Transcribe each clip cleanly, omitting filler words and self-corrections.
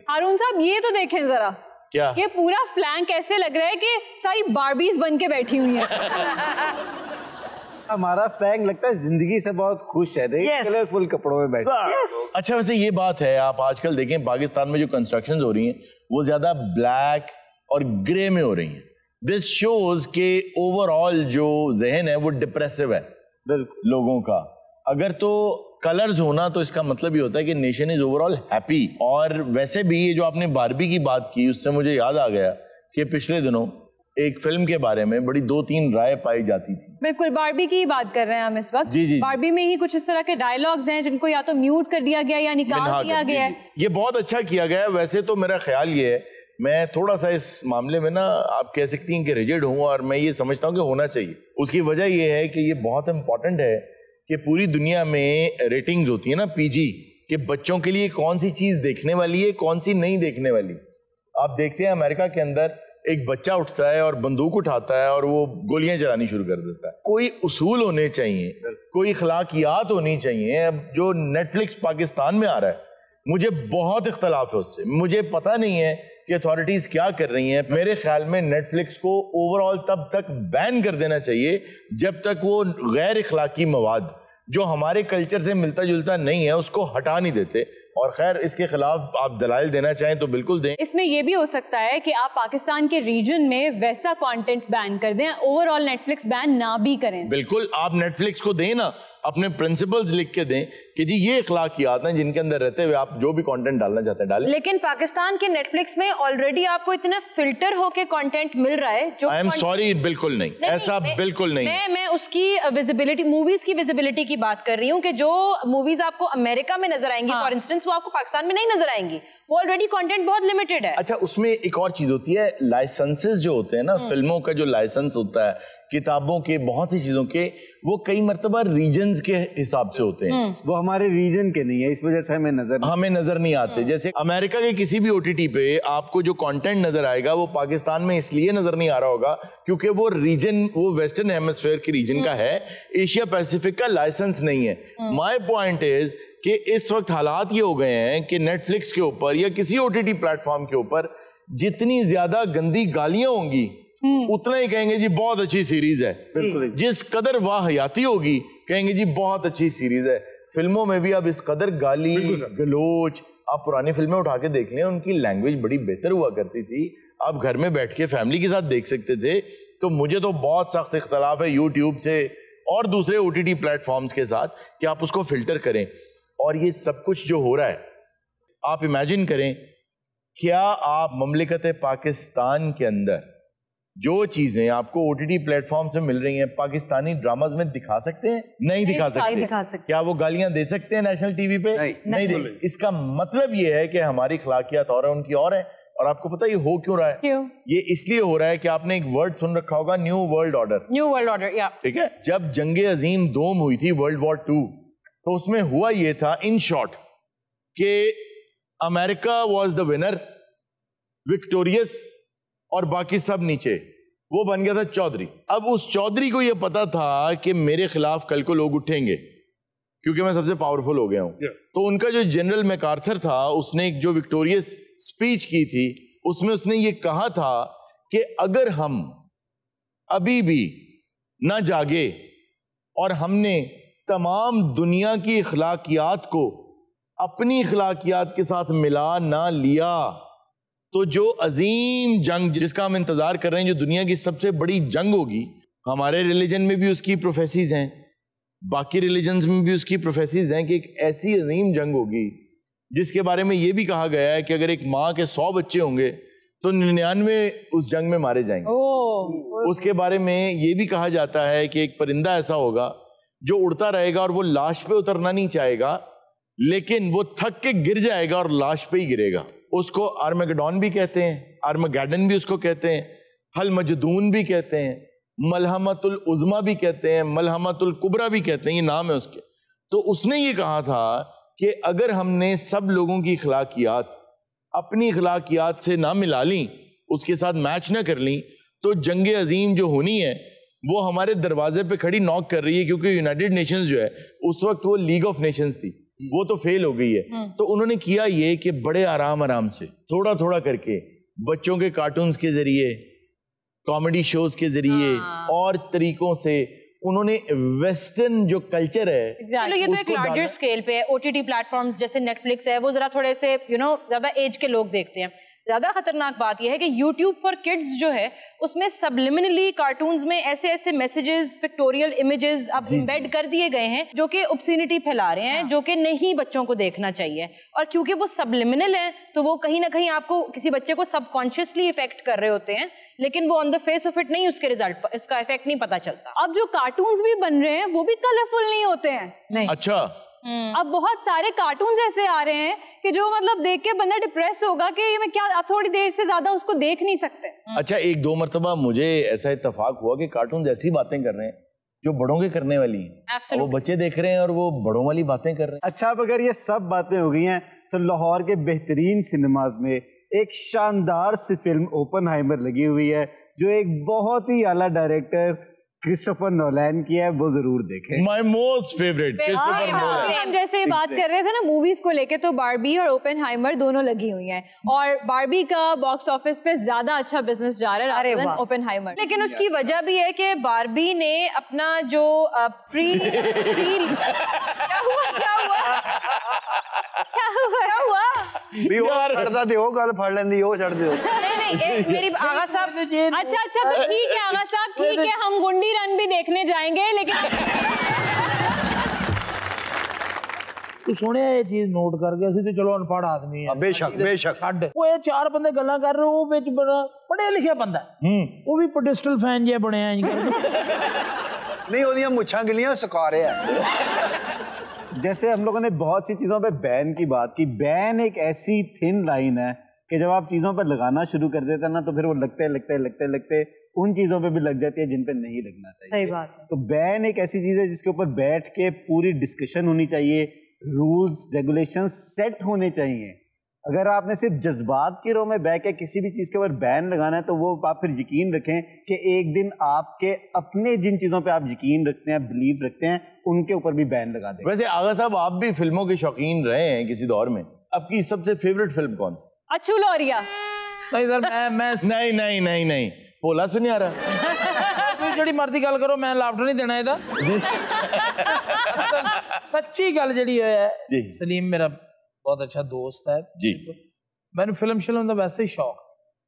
हारून साहब ये तो देखें जरा, क्या ये पूरा फ्लैंक ऐसे लग रहा है कि सारी बार्बीज बन के बैठी हुई हैं। हमारा फ्लैंक लगता है जिंदगी से बहुत खुश है, कलरफुल कपड़ों में बैठे। अच्छा वैसे ये बात है, आप आजकल देखें पाकिस्तान में जो कंस्ट्रक्शंस हो रही हैं वो ज्यादा ब्लैक और ग्रे में हो रही हैं। दिस शोज के ओवरऑल जो जहन है वो डिप्रेसिव है लोगों का। अगर तो कलर्स होना तो इसका मतलब ये होता है कि नेशन इज ओवरऑल हैप्पी। और वैसे भी ये जो आपने बारबी की बात की उससे मुझे याद आ गया कि पिछले दिनों एक फिल्म के बारे में बड़ी 2-3 राय पाई जाती थी। बिल्कुल बारबी की बात कर रहे हैं हम इस वक्त। जी। बारबी में ही कुछ इस तरह के डायलॉग्स हैं जिनको या तो म्यूट कर दिया गया या निकाल दिया गया है। ये बहुत अच्छा किया गया है। वैसे तो मेरा ख्याल ये है, मैं थोड़ा सा इस मामले में ना आप कह सकती हैं कि रिजिड हूँ, और मैं ये समझता हूँ कि होना चाहिए। उसकी वजह ये है कि ये बहुत इंपॉर्टेंट है कि पूरी दुनिया में रेटिंग्स होती है ना पीजी, कि बच्चों के लिए कौन सी चीज देखने वाली है कौन सी नहीं देखने वाली। आप देखते हैं अमेरिका के अंदर एक बच्चा उठता है और बंदूक उठाता है और वो गोलियां चलानी शुरू कर देता है। कोई उसूल होने चाहिए, कोई अखलाकियात होनी चाहिए। अब जो नेटफ्लिक्स पाकिस्तान में आ रहा है मुझे बहुत इख्तलाफ है उससे। मुझे पता नहीं है कि अथॉरिटीज क्या कर रही हैं। मेरे ख्याल में नेटफ्लिक्स को ओवरऑल तब तक बैन कर देना चाहिए जब तक वो गैर इखलाकी मवाद जो हमारे कल्चर से मिलता जुलता नहीं है उसको हटा नहीं देते। और खैर इसके खिलाफ आप दलाइल देना चाहें तो बिल्कुल दें। इसमें यह भी हो सकता है कि आप पाकिस्तान के रीजन में वैसा कंटेंट बैन कर दें, ओवरऑल नेटफ्लिक्स बैन ना भी करें। बिल्कुल आप नेटफ्लिक्स को दें ना, अपने प्रिंसिपल्स लिख के दें कि जी ये अखलाकियात हैं जिनके अंदर रहते हुए आप जो भी कंटेंट डालना चाहते हैं डालें। लेकिन पाकिस्तान के नेटफ्लिक्स में ऑलरेडी आपको इतना फिल्टर होके कंटेंट मिल रहा है जो आई एम सॉरी बिल्कुल नहीं, ऐसा बिल्कुल नहीं। मैं उसकी विजिबिलिटी, मूवीज की विजिबिलिटी की बात कर रही हूँ कि जो मूवीज आपको अमेरिका में नजर आएंगी फॉर इंस्टेंस वो आपको पाकिस्तान में नहीं नजर आएंगी। वो ऑलरेडी कंटेंट बहुत लिमिटेड है। अच्छा उसमें एक और चीज होती है, लाइसेंसेस जो होते हैं ना, फिल्मों का जो लाइसेंस होता है, किताबों के, बहुत सी चीजों के, वो कई मर्तबा रीजन्स के हिसाब से होते हैं। वो हमारे रीजन के नहीं है, इस वजह से हमें नजर नहीं आते। जैसे अमेरिका के किसी भी ओटीटी पे आपको जो कंटेंट नजर आएगा वो पाकिस्तान में इसलिए नजर नहीं आ रहा होगा क्योंकि वो रीजन, वो वेस्टर्न हेमिस्फीयर के रीजन का है, एशिया पैसिफिक का लाइसेंस नहीं है। माय पॉइंट इज कि इस वक्त हालात ये हो गए हैं कि नेटफ्लिक्स के ऊपर या किसी ओटीटी प्लेटफॉर्म के ऊपर जितनी ज्यादा गंदी गालियां होंगी उतना ही कहेंगे जी बहुत अच्छी सीरीज है। जिस कदर वाहियाती होगी कहेंगे जी बहुत अच्छी सीरीज है। फिल्मों में भी अब इस कदर गाली गलोच, आप पुरानी फिल्में उठा के देख लें, उनकी लैंग्वेज बड़ी बेहतर हुआ करती थी। आप घर में बैठ के फैमिली के साथ देख सकते थे। तो मुझे तो बहुत सख्त इख्तलाफ है यूट्यूब से और दूसरे ओटीटी प्लेटफॉर्म्स के साथ कि आप उसको फिल्टर करें। और ये सब कुछ जो हो रहा है, आप इमेजिन करें, क्या आप ममलिकत पाकिस्तान के अंदर जो चीजें आपको ओटीटी प्लेटफॉर्म से मिल रही हैं पाकिस्तानी ड्रामाज में दिखा सकते हैं? नहीं दिखा सकते। क्या वो गालियां दे सकते हैं नेशनल टीवी पे? नहीं दे। इसका मतलब ये है कि हमारी अखलाकियात और है, उनकी और है। और आपको पता है ये हो क्यों रहा है? क्यों? ये इसलिए हो रहा है कि आपने एक वर्ड सुन रखा होगा, new world order. New world order, या ठीक है। जब जंगे अजीम दोम हुई थी, वर्ल्ड वॉर 2, तो उसमें हुआ ये था इन शॉर्ट कि America was the winner, victorious, और बाकी सब नीचे। वो बन गया था चौधरी। अब उस चौधरी को ये पता था कि मेरे खिलाफ कल को लोग उठेंगे क्योंकि मैं सबसे पावरफुल हो गया हूं। तो उनका जो जनरल मैकार्थर था, उसने एक जो विक्टोरियस स्पीच की थी उसमें उसने ये कहा था कि अगर हम अभी भी ना जागे और हमने तमाम दुनिया की अखलाकियात को अपनी अखलाकियात के साथ मिला ना लिया तो जो अजीम जंग जिसका हम इंतजार कर रहे हैं, जो दुनिया की सबसे बड़ी जंग होगी, हमारे रिलीजन में भी उसकी प्रोफेसीज हैं, बाकी रिलीजन्स में भी उसकी प्रोफेसीज हैं कि एक ऐसी अजीम जंग होगी जिसके बारे में यह भी कहा गया है कि अगर एक माँ के 100 बच्चे होंगे तो 99 उस जंग में मारे जाएंगे। उसके बारे में यह भी कहा जाता है कि एक परिंदा ऐसा होगा जो उड़ता रहेगा और वो लाश पे उतरना नहीं चाहेगा, लेकिन वो थक के गिर जाएगा और लाश पे ही गिरेगा। उसको आर्मेगेडॉन भी कहते हैं, आर्मेगेडन भी उसको कहते हैं, हल मजदून भी कहते हैं, मलहमतुल उज़मा भी कहते हैं, मलहमतुल कुबरा भी कहते हैं, ये नाम है उसके। तो उसने ये कहा था कि अगर हमने सब लोगों की अखलाकियात अपनी अखलाकियात से ना मिला ली, उसके साथ मैच ना कर ली, तो जंग अजीम जो होनी है वो हमारे दरवाजे पे खड़ी नॉक कर रही है। क्योंकि यूनाइटेड नेशंस जो है उस वक्त वो लीग ऑफ नेशंस थी, وہ تو فیل ہو گئی ہے. تو انہوں نے کیا یہ کہ بڑے آرام سے تھوڑا تھوڑا کر کے بچوں کے کارٹونز کے ذریعے, کامیڈی شوز کے ذریعے اور طریقوں سے انہوں نے ویسٹرن جو کلچر ہے, یہ تو ایک لارجر اسکیل پہ ہے. OTT پلیٹ فارمز جیسے نیٹ فلکس ہے, وہ ذرا تھوڑے سے زیادہ ایج کے لوگ دیکھتے ہیں. زیادہ خطرناک بات یہ ہے کہ یوٹیوب فار کڈز جو ہے اس میں سبلیمنلی کارٹونز میں ایسے ایسے میسیجز, پکٹوریل امیجز اب امبیڈ کر دیے گئے ہیں جو کہ obscenity پھیلا رہے ہیں, جو کہ نہیں بچوں کو دیکھنا چاہیے. اور کیونکہ وہ سبلیمنل ہیں تو وہ کہیں نہ کہیں آپ کو کسی بچے کو سب کانشیسلی افیکٹ کر رہے ہوتے ہیں, لیکن وہ آن دا فیس آف اٹ نہیں, اس کے ریزلٹ اس کا افیکٹ نہیں پتا چلتا. اب جو کارٹونز بھی بن رہے ہیں وہ بھی کلرفل نہیں ہوتے ہیں. اچھا, اب بہت سارے کارٹونز ایسے آ رہے ہیں کہ جو مطلب دیکھ کے بندہ ڈپریس ہوگا کہ میں کیا, آپ تھوڑی دیر سے زیادہ اس کو دیکھ نہیں سکتے. اچھا, ایک دو مرتبہ مجھے ایسا اتفاق ہوا کہ کارٹونز ایسی باتیں کر رہے ہیں جو بڑوں کے کرنے والی ہیں, وہ بچے دیکھ رہے ہیں اور وہ بڑوں والی باتیں کر رہے ہیں. اچھا, اب اگر یہ سب باتیں ہو گئی ہیں تو لاہور کے بہترین سنیماز میں ایک شاندار سی فلم اوپن ہائمر لگی ہوئی ہے جو ایک بہت ہی اعلیٰ ڈائریکٹر کرسٹوفر نولین کی ہے, وہ ضرور دیکھیں. My most favourite Christopher Nolan. ہم جیسے بات کر رہے تھے نا موویز کو لے کے, تو باربی اور اوپن ہائمر دونوں لگی ہوئی ہیں, اور باربی کا باکس آفس پہ زیادہ اچھا بزنس جا رہا ہے اوپن ہائمر. لیکن اس کی وجہ بھی ہے کہ باربی نے اپنا جو میری آغا صاحب, اچھا تو ٹھیک ہے آغا صاحب, ٹھیک ہے, ہم گنڈی رن بھی دیکھنے جائیں گے, لیکن تو سونے یہ چیز نوٹ کر کے, اسی تو چلو انپڑھ آدمی ہیں, بے شک بے شک, وہ یہ چار بندے گلاں کر رہے ہو, وہ پڑھے لکھے بندہ ہے, وہ بھی پوڈسٹل فین جے بنے ہیں نہیں ہوندیاں مچھاں گلیاں سکا رہے ہیں. جیسے ہم لوگوں نے بہت سی چیزوں پہ بین کی بات کی, بین ایک ایسی تھن لائن ہے کہ جب آپ چیزوں پہ لگانا شروع کر دیتے ہیں نا تو پھر وہ لگتے ان چیزوں پہ بھی لگ جاتی ہے جن پہ نہیں لگنا چاہیے. صحیح بات ہے. تو بین ایک ایسی چیز ہے جس کے اوپر بیٹھ کے پوری ڈسکشن ہونی چاہیے, رولز ریگولیشن سیٹ ہونے چاہیے. اگر آپ نے صرف جذبات کی رو میں بیٹھ کے کسی بھی چیز کے اوپر بین لگانا ہے تو وہ آپ پھر یقین رکھیں کہ ایک دن آپ کے اپنے جن چیزوں پہ آپ یقین رکھتے ہیں, بلیو رکھتے ہیں, ان کے اوپر بھی بین لگا دیں. ویسے آغا صاحب آپ بھی فلموں کے شوقین رہے ہیں کسی دور میں, آپ کی سب سے فیوریٹ فلم کون سی؟ اچھو لوریا. نہیں سر, میں نہیں بولا سنی آ رہا, جڑی مرضی گل کرو, میں لافٹر نہیں دینا یہ سچی گل جڑی ہے. سلیم میرا بہت اچھا دوست ہے جی, میں نے فلم دا ویسے ہی شوق.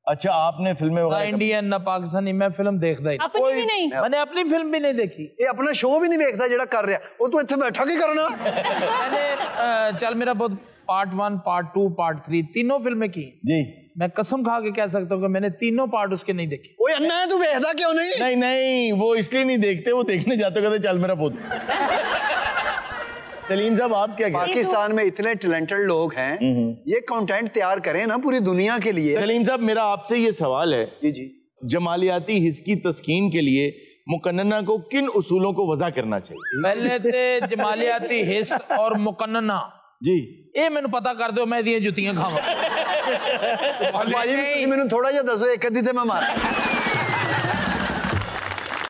اچھا, آپ نے فلمیں نہ انڈین نہ پاکستانی, میں فلم دیکھتا ہی نہیں, میں نے اپنی فلم بھی نہیں دیکھی. یہ اپنا شو بھی نہیں دیکھتا جڑا کر رہا, وہ تو اتنے بیٹھا کی کرنا. میں نے چل میرا بہت پارٹ 1 پارٹ 2 پارٹ 3 تینوں فلمیں کی جی, میں قسم کھا کے کہہ سکتا ہوں کہ میں نے تینوں پارٹ اس کے نہیں دیکھے. اوے انا ہے تو دیکھدا کیوں نہیں؟ نہیں وہ اس لیے نہیں دیکھتے, وہ دیکھنے جاتے کہتے چل میرا پوت. سلیم صاحب آپ کیا کہتے ہیں؟ پاکستان میں اتنے ٹیلنٹڈ لوگ ہیں, یہ کنٹینٹ تیار کریں نا پوری دنیا کے لیے. سلیم صاحب میرا آپ سے یہ سوال ہے, جی جمالیاتی حس کی تسکین کے لیے مقننہ کو کن اصولوں کو وضع کرنا چاہیے؟ پہلے تے جمالیاتی حس اور مقننہ جی اے میں پتا کر دو, میں دیئے جتیاں کھاواں. بھائی میں تھوڑا جا دسو, ایک ادھی تے میں مارا.